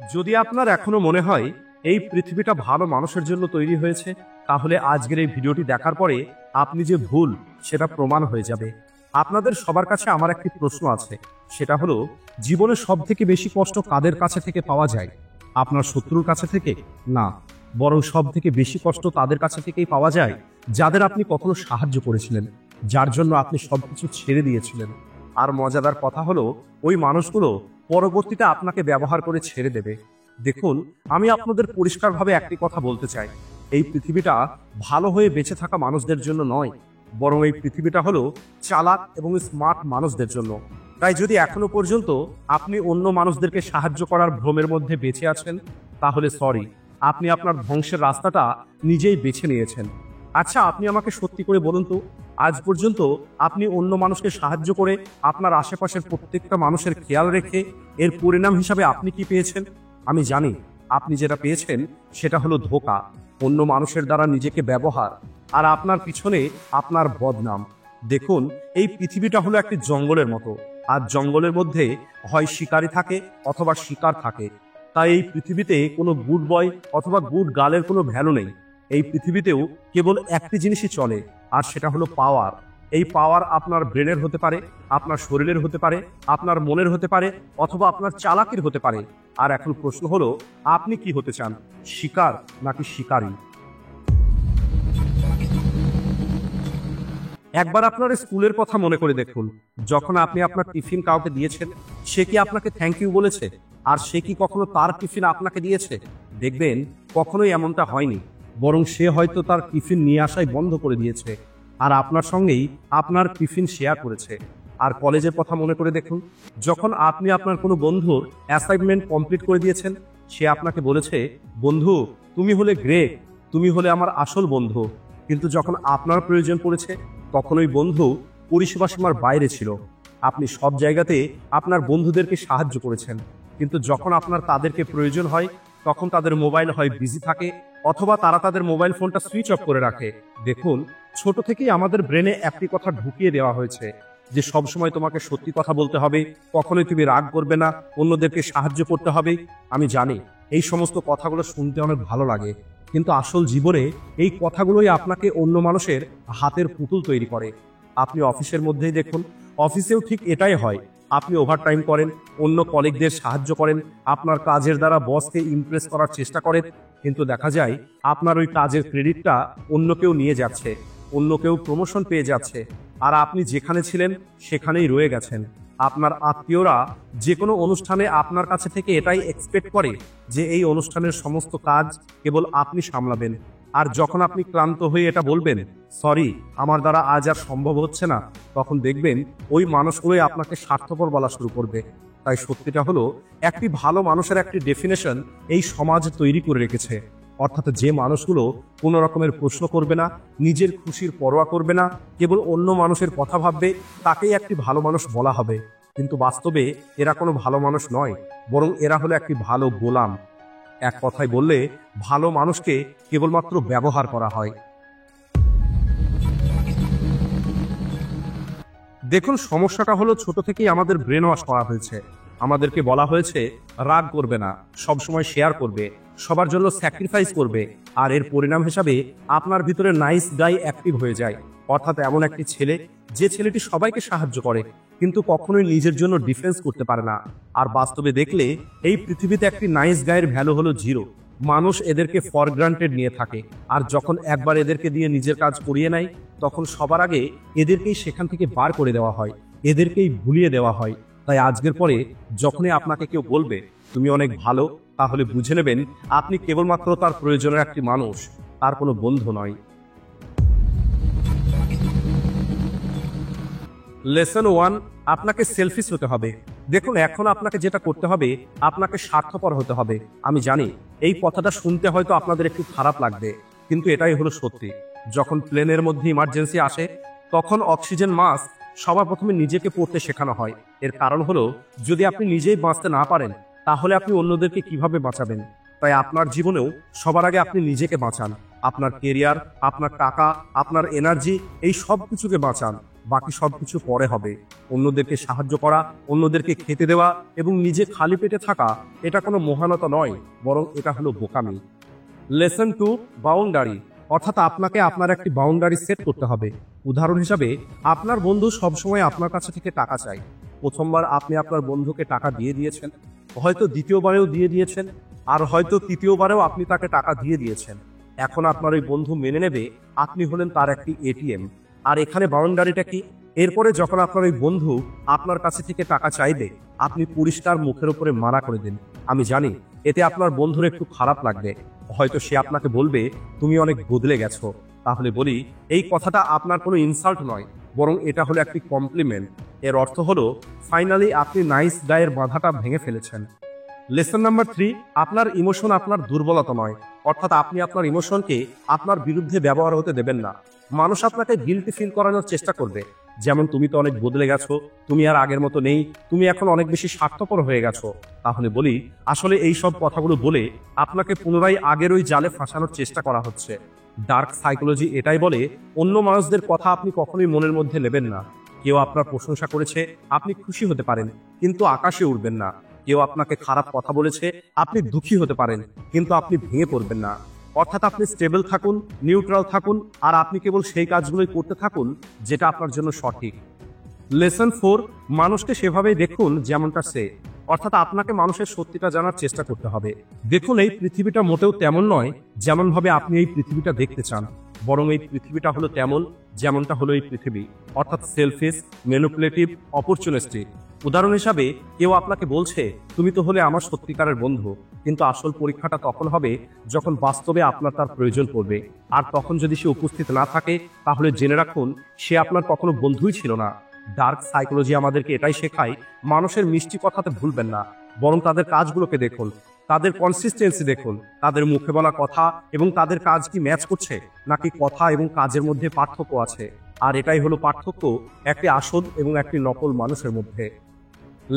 যদি আপনার এখনো মনে হয় এই পৃথিবীটা ভালো মানুষের জন্য তৈরি হয়েছে, তাহলে আজকের এই ভিডিওটি দেখার পরে আপনি যে ভুল সেটা প্রমাণ হয়ে যাবে। আপনাদের সবার কাছে আমার একটি প্রশ্ন আছে, সেটা হলো জীবনে সব থেকে বেশি কষ্ট কাদের কাছে থেকে পাওয়া যায়? আপনার শত্রুর কাছে থেকে? না, বরং সব থেকে বেশি কষ্ট তাদের কাছে থেকেই পাওয়া যায় যাদের আপনি কখনো সাহায্য করেছিলেন, যার জন্য আপনি সবকিছু ছেড়ে দিয়েছিলেন। আর মজাদার কথা হলো ওই মানুষগুলো পরবর্তীতে আপনাকে ব্যবহার করে ছেড়ে দেবে। দেখুন, আমি আপনাদের পরিষ্কারভাবে একটি কথা বলতে চাই, এই পৃথিবীটা ভালো হয়ে বেঁচে থাকা মানুষদের জন্য নয়, বরং এই পৃথিবীটা হলো চালাক এবং স্মার্ট মানুষদের জন্য। তাই যদি এখনো পর্যন্ত আপনি অন্য মানুষদেরকে সাহায্য করার ভ্রমের মধ্যে বেঁচে আছেন, তাহলে সরি, আপনি আপনার ধ্বংসের রাস্তাটা নিজেই বেছে নিয়েছেন। আচ্ছা, আপনি আমাকে সত্যি করে বলুন তো, আজ পর্যন্ত আপনি অন্য মানুষকে সাহায্য করে আপনার আশেপাশের প্রত্যেকটা মানুষের খেয়াল রেখে এর পরিণাম হিসাবে আপনি কি পেয়েছেন? আমি জানি আপনি যেটা পেয়েছেন সেটা হলো ধোঁকা, অন্য মানুষের দ্বারা নিজেকে ব্যবহার, আর আপনার পিছনে আপনার বদনাম। দেখুন, এই পৃথিবীটা হলো একটি জঙ্গলের মতো, আর জঙ্গলের মধ্যে হয় শিকারী থাকে অথবা শিকার থাকে। তাই এই পৃথিবীতে কোনো গুড বয় অথবা গুড গার্লের কোনো ভ্যালু নেই। এই পৃথিবীতেও কেবল একটি জিনিসই চলে, আর সেটা হলো পাওয়ার। এই পাওয়ার আপনার ব্রেনের হতে পারে, আপনার শরীরের হতে পারে, আপনার মনের হতে পারে, অথবা আপনার চালাকির হতে পারে। আর এখন প্রশ্ন হলো, আপনি কি হতে চান, শিকার নাকি শিকারী? একবার আপনার স্কুলের কথা মনে করে দেখুন, যখন আপনি আপনার টিফিন কাউকে দিয়েছেন, সে কি আপনাকে থ্যাংক ইউ বলেছে? আর সে কি কখনো তার টিফিন আপনাকে দিয়েছে? দেখবেন কখনোই এমনটা হয়নি, বরং সে হয়তো তার টিফিন নিয়ে আসাই বন্ধ করে দিয়েছে আর আপনার সঙ্গেই আপনার টিফিন শেয়ার করেছে। আর কলেজের কথা মনে করে দেখুন, যখন আপনি আপনার কোনো বন্ধুর অ্যাসাইনমেন্ট কমপ্লিট করে দিয়েছেন, সে আপনাকে বলেছে, বন্ধু তুমি হলে গ্রেট, তুমি হলে আমার আসল বন্ধু। কিন্তু যখন আপনার প্রয়োজন পড়েছে, তখন ওই বন্ধু পরিষেবা সীমার বাইরে ছিল। আপনি সব জায়গাতে আপনার বন্ধুদেরকে সাহায্য করেছেন, কিন্তু যখন আপনার তাদেরকে প্রয়োজন হয়, তখন তাদের মোবাইল হয় বিজি থাকে, অথবা তারা তাদের মোবাইল ফোনটা সুইচ অফ করে রাখে। দেখুন, ছোট থেকেই আমাদের ব্রেনে একটি কথা ঢুকিয়ে দেওয়া হয়েছে যে সবসময় তোমাকে সত্যি কথা বলতে হবে, কখনোই তুমি রাগ করবে না, অন্যদেরকে সাহায্য করতে হবে। আমি জানি এই সমস্ত কথাগুলো শুনতে অনেক ভালো লাগে, কিন্তু আসল জীবনে এই কথাগুলোই আপনাকে অন্য মানুষের হাতের পুতুল তৈরি করে। আপনি অফিসের মধ্যেই দেখুন, অফিসেও ঠিক এটাই হয়। আপনি ওভারটাইম করেন, অন্য কলিগদের সাহায্য করেন, আপনার কাজের দ্বারা বসকে ইমপ্রেস করার চেষ্টা করেন, কিন্তু দেখা যায় আপনার ওই কাজের ক্রেডিটটা অন্য কেউ নিয়ে যাচ্ছে, অন্য কেউ প্রমোশন পেয়ে যাচ্ছে, আর আপনি যেখানে ছিলেন সেখানেই রয়ে গেছেন। আপনার আত্মীয়রা যে কোনো অনুষ্ঠানে আপনার কাছে থেকে এটাই এক্সপেক্ট করে যে এই অনুষ্ঠানের সমস্ত কাজ কেবল আপনি সামলাবেন। আর যখন আপনি ক্লান্ত হয়ে এটা বলবেন, সরি আমার দ্বারা আজ আর সম্ভব হচ্ছে না, তখন দেখবেন ওই মানুষগুলোই আপনাকে স্বার্থপর বলা শুরু করবে। তাই সত্যিটা হলো, একটি ভালো মানুষের একটি ডেফিনেশন এই সমাজ তৈরি করে রেখেছে, অর্থাৎ যে মানুষগুলো কোনো রকমের প্রশ্ন করবে না, নিজের খুশির পরোয়া করবে না, কেবল অন্য মানুষের কথা ভাববে, তাকেই একটি ভালো মানুষ বলা হবে। কিন্তু বাস্তবে এরা কোনো ভালো মানুষ নয়, বরং এরা হলো একটি ভালো গোলাম। এক কথায় বললে, ভালো মানুষকে কেবলমাত্র ব্যবহার করা হয়। দেখুন, সমস্যাটা হলো ছোট থেকেই আমাদের ব্রেন ওয়াশ করা হয়েছে। আমাদেরকে বলা হয়েছে রাগ করবে না, সবসময় শেয়ার করবে, সবার জন্য স্যাক্রিফাইস করবে, আর এর পরিণাম হিসাবে আপনার ভিতরে নাইস গাই অ্যাক্টিভ হয়ে যায়। অর্থাৎ এমন একটি ছেলে, যে ছেলেটি সবাইকে সাহায্য করে কিন্তু কখনোই নিজের জন্য ডিফেন্স করতে পারে না। আর বাস্তবে দেখলে এই পৃথিবীতে একটি নাইস গায়ের ভ্যালু হলো জিরো। মানুষ এদেরকে ফর গ্রান্টেড নিয়ে থাকে, আর যখন একবার এদেরকে দিয়ে নিজের কাজ করিয়ে নেয়, তখন সবার আগে এদেরকেই সেখান থেকে বার করে দেওয়া হয়, এদেরকেই ভুলিয়ে দেওয়া হয়। তাই আজকের পরে যখনই আপনাকে কেউ বলবে তুমি অনেক ভালো, তাহলে বুঝে নেবেন আপনি কেবলমাত্র তার প্রয়োজনের একটি মানুষ, তার কোনো বন্ধু নয়। লেসন 1, আপনাকে সেলফিশ হতে হবে। দেখুন, এখন আপনাকে যেটা করতে হবে, আপনাকে স্বার্থপর হতে হবে। আমি জানি এই কথাটা শুনতে হয়তো আপনাদের একটু খারাপ লাগবে, কিন্তু এটাই হলো সত্যি। যখন প্লেনের মধ্যে ইমার্জেন্সি আসে, তখন অক্সিজেন মাস্ক সবার প্রথমে নিজেকে পরতে শেখানো হয়। এর কারণ হলো, যদি আপনি নিজেই বাঁচতে না পারেন, তাহলে আপনি অন্যদেরকে কিভাবে বাঁচাবেন? তাই আপনার জীবনেও সবার আগে আপনি নিজেকে বাঁচান, আপনার কেরিয়ার, আপনার টাকা, আপনার এনার্জি, এই সব কিছুকে বাঁচান। বাকি সবকিছু পরে হবে। অন্যদেরকে সাহায্য করা, অন্যদেরকে খেতে দেওয়া এবং নিজে খালি পেটে থাকা, এটা কোনো মহানতা নয়, বরং এটা হলো বোকামি। Lesson 2, boundary. অর্থাৎ আপনাকে আপনার একটি বাউন্ডারি সেট করতে হবে। উদাহরণ হিসাবে, আপনার বন্ধু সবসময় আপনার কাছে থেকে টাকা চায়। প্রথমবার আপনি আপনার বন্ধুকে টাকা দিয়ে দিয়েছেন, হয়তো দ্বিতীয়বারেও দিয়ে দিয়েছেন, আর হয়তো তৃতীয়বারেও আপনি তাকে টাকা দিয়ে দিয়েছেন। এখন আপনার ওই বন্ধু মেনে নেবে আপনি হলেন তার একটি এটিএম। আর এখানে বাউন্ডারিটা কি? এরপরে যখন আপনার ওই বন্ধু আপনার কাছে থেকে টাকা চাইবে, আপনি পরিষ্কার মুখের উপরে মানা করে দিন। আমি জানি এতে আপনার বন্ধুর একটু খারাপ লাগবে, হয়তো সে আপনাকে বলবে তুমি অনেক বদলে গেছো। তাহলে বলি, এই কথাটা আপনার কোনো ইনসাল্ট নয়, বরং এটা হলো একটি কমপ্লিমেন্ট। এর অর্থ হলো ফাইনালি আপনি নাইস গায়ের বাধাটা ভেঙে ফেলেছেন। লেসন নাম্বার 3, আপনার ইমোশন আপনার দুর্বলতা নয়। অর্থাৎ আপনি আপনার ইমোশনকে আপনার বিরুদ্ধে ব্যবহার হতে দেবেন না। মানুষ আপনাকে গিল্টি ফিল করানোর চেষ্টা করবে, যেমন তুমি তো অনেক বদলে গেছো, তুমি আর আগের মতো নেই, তুমি এখন অনেক বেশি স্বার্থপর হয়ে গেছো। তাহলে বলি, আসলে এই সব কথাগুলো বলে আপনাকে পুনরায় আগের ওই জালে ফাঁসানোর চেষ্টা করা হচ্ছে। ডার্ক সাইকোলজি এটাই বলে, অন্য মানুষদের কথা আপনি কখনোই মনের মধ্যে নেবেন না। কেউ আপনার প্রশংসা করেছে, আপনি খুশি হতে পারেন, কিন্তু আকাশে উড়বেন না। কেউ আপনাকে খারাপ কথা বলেছে, আপনি দুঃখী হতে পারেন, কিন্তু আপনি ভেঙে পড়বেন না। অর্থাৎ আপনি স্টেবল থাকুন, নিউট্রাল থাকুন, আর আপনি কেবল সেই কাজগুলোই করতে থাকুন যেটা আপনার জন্য সঠিক। লেসন 4, মানুষকে সেভাবেই দেখুন যেমনটা সে। অর্থাৎ আপনাকে মানুষের সত্যিটা জানার চেষ্টা করতে হবে। দেখুন, এই পৃথিবীটা মোটেও তেমন নয় যেমন ভাবে আপনি এই পৃথিবীটা দেখতে চান, বরং এই পৃথিবীটা হলো তেমন যেমনটা হলো এই পৃথিবী। অর্থাৎ সেলফিশ, ম্যানিপুলেটিভ, অপরচুনিস্টিক। উদাহরণ হিসাবে, কেউ আপনাকে বলছে তুমি তো হলে আমার সত্যিকারের বন্ধু, কিন্তু আসল পরীক্ষাটা তখন হবে যখন বাস্তবে আপনার তার প্রয়োজন পড়বে। আর তখন যদি সে উপস্থিত না থাকে, তাহলে জেনে রাখুন সে আপনার কখনো বন্ধুই ছিল না। ডার্ক সাইকোলজি আমাদেরকে এটাই শেখায়, মানুষের মিষ্টি কথাতে ভুলবেন না, বরং তাদের কাজগুলোকে দেখুন, তাদের কনসিস্টেন্সি দেখুন, তাদের মুখে বলা কথা এবং তাদের কাজ কি ম্যাচ করছে, নাকি কথা এবং কাজের মধ্যে পার্থক্য আছে। আর এটাই হলো পার্থক্য একটি আসল এবং একটি নকল মানুষের মধ্যে।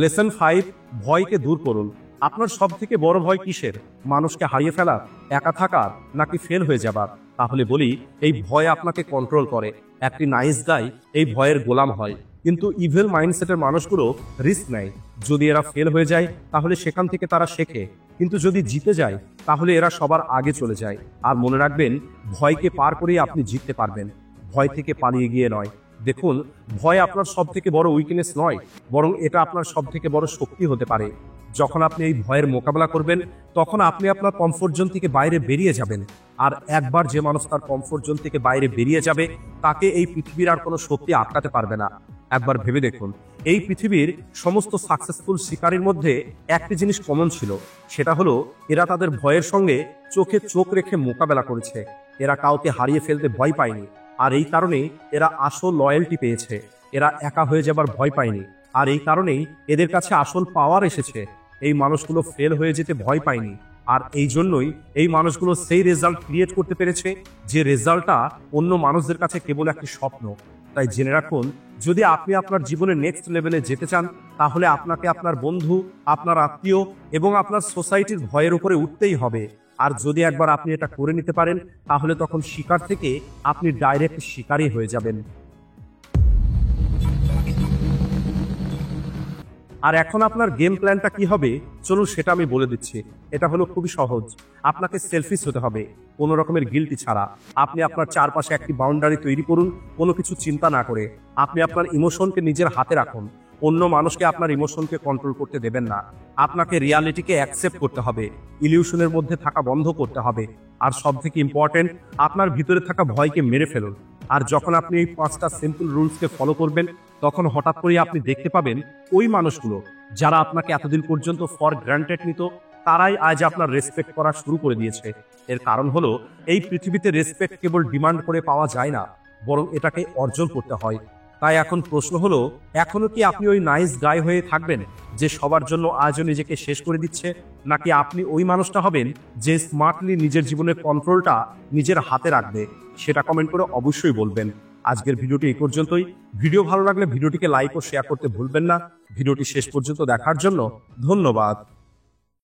লেসন 5, ভয়কে দূর করুন। আপনার সব থেকে বড় ভয় কিসের? মানুষকে হারিয়ে ফেলার, একা থাকার, নাকি ফেল হয়ে যাবার? তাহলে বলি, এই ভয় আপনাকে কন্ট্রোল করে। একটি নাইস গাই এই ভয়ের গোলাম হয়, কিন্তু ইভিল মাইন্ডসেটের মানুষগুলো রিস্ক নেয়। যদি এরা ফেল হয়ে যায়, তাহলে সেখান থেকে তারা শেখে, কিন্তু যদি জিতে যায়, তাহলে এরা সবার আগে চলে যায়। আর মনে রাখবেন, ভয়কে পার করেই আপনি জিততে পারবেন, ভয় থেকে পালিয়ে গিয়ে নয়। দেখুন, ভয় আপনার সব থেকে বড় উইকনেস নয়, বরং এটা আপনার সব থেকে বড় শক্তি হতে পারে। যখন আপনি এই ভয়ের মোকাবেলা করবেন, তখন আপনি আপনার কমফোর্ট জোন থেকে বাইরে বেরিয়ে যাবেন। আর একবার যে মানুষ তার কমফোর্ট জোন থেকে বাইরে বেরিয়ে যাবে, তাকে এই পৃথিবীর আর কোনো শক্তি আটকাতে পারবে না। একবার ভেবে দেখুন, এই পৃথিবীর সমস্ত সাকসেসফুল শিকারীর মধ্যে একটি জিনিস কমন ছিল, সেটা হলো এরা তাদের ভয়ের সঙ্গে চোখে চোখ রেখে মোকাবেলা করেছে। এরা কাউকে হারিয়ে ফেলতে ভয় পায়নি, আর এই কারণেই এরা আসল লয়্যালটি পেয়েছে। এরা একা হয়ে যাবার ভয় পায়নি, আর এই কারণেই এদের কাছে আসল পাওয়ার এসেছে। এই মানুষগুলো ফেল হয়ে যেতে ভয় পায়নি, আর এই জন্যই এই মানুষগুলো সেই রেজাল্ট ক্রিয়েট করতে পেরেছে, যে রেজাল্টটা অন্য মানুষদের কাছে কেবল একটি স্বপ্ন। তাই জেনে রাখুন, যদি আপনি আপনার জীবনে নেক্সট লেভেলে যেতে চান, তাহলে আপনাকে আপনার বন্ধু, আপনার আত্মীয় এবং আপনার সোসাইটির ভয়ের উপরে উঠতেই হবে। আর যদি একবার আপনি এটা করে নিতে পারেন, তাহলে তখন শিকার থেকে আপনি ডাইরেক্ট শিকারই হয়ে যাবেন। আর এখন আপনার গেম প্ল্যানটা কি হবে, চলুন সেটা আমি বলে দিচ্ছি। এটা হলো খুবই সহজ। আপনাকে সেলফিশ হতে হবে, কোনো রকমের গিল্টি ছাড়া। আপনি আপনার চারপাশে একটি বাউন্ডারি তৈরি করুন, কোনো কিছু চিন্তা না করে। আপনি আপনার ইমোশনকে নিজের হাতে রাখুন, অন্য মানুষকে আপনার ইমোশনকে কন্ট্রোল করতে দেবেন না। আপনাকে রিয়ালিটিকে অ্যাকসেপ্ট করতে হবে, ইলিউশনের মধ্যে থাকা বন্ধ করতে হবে। আর সব থেকে ইম্পর্টেন্ট, আপনার ভিতরে থাকা ভয়কে মেরে ফেলুন। আর যখন আপনি এই 5টা সিম্পল রুলসকে ফলো করবেন, তখন হঠাৎ করে আপনি দেখতে পাবেন ওই মানুষগুলো যারা আপনাকে এতদিন পর্যন্ত ফর গ্রান্টেড নিত, তারাই আজ আপনার রেসপেক্ট করা শুরু করে দিয়েছে। এর কারণ হলো, এই পৃথিবীতে রেসপেক্ট কেবল ডিমান্ড করে পাওয়া যায় না, বরং এটাকে অর্জন করতে হয়। তাই এখন প্রশ্ন হলো, এখনো কি আপনি ওই নাইস গাই হয়ে থাকবেন যে সবার জন্য আজও নিজেকে শেষ করে দিচ্ছে, নাকি আপনি ওই মানুষটা হবেন যে স্মার্টলি নিজের জীবনের কন্ট্রোলটা নিজের হাতে রাখবে? সেটা কমেন্ট করে অবশ্যই বলবেন। আজকের ভিডিওটি এই পর্যন্তই। ভিডিও ভালো লাগলে ভিডিওটিকে লাইক ও শেয়ার করতে ভুলবেন না। ভিডিওটি শেষ পর্যন্ত দেখার জন্য ধন্যবাদ।